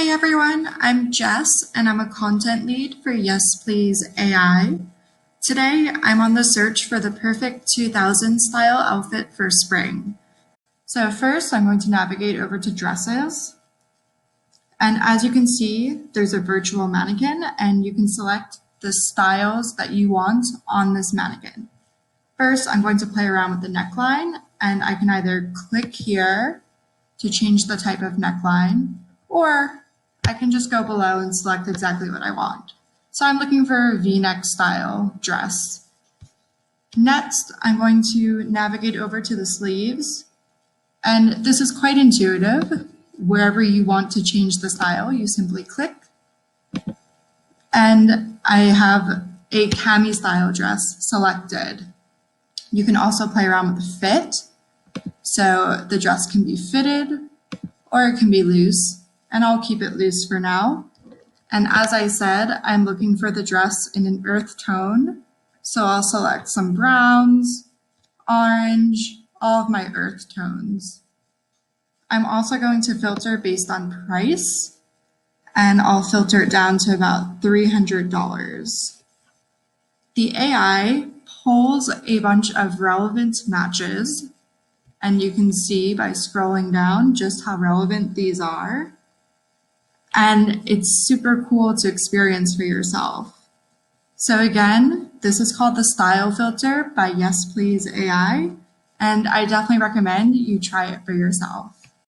Hey everyone, I'm Jess and I'm a content lead for YesPlz AI. Today I'm on the search for the perfect 2000 style outfit for spring. So first I'm going to navigate over to dresses. And as you can see, there's a virtual mannequin and you can select the styles that you want on this mannequin. First, I'm going to play around with the neckline and I can either click here to change the type of neckline, or I can just go below and select exactly what I want. So I'm looking for a V-neck style dress. Next, I'm going to navigate over to the sleeves. And this is quite intuitive. Wherever you want to change the style, you simply click. And I have a cami style dress selected. You can also play around with the fit. So the dress can be fitted or it can be loose, and I'll keep it loose for now. And as I said, I'm looking for the dress in an earth tone. So I'll select some browns, orange, all of my earth tones. I'm also going to filter based on price, and I'll filter it down to about $300. The AI pulls a bunch of relevant matches, and you can see by scrolling down just how relevant these are. And it's super cool to experience for yourself. So again, this is called the Style Filter by YesPlz AI, and I definitely recommend you try it for yourself.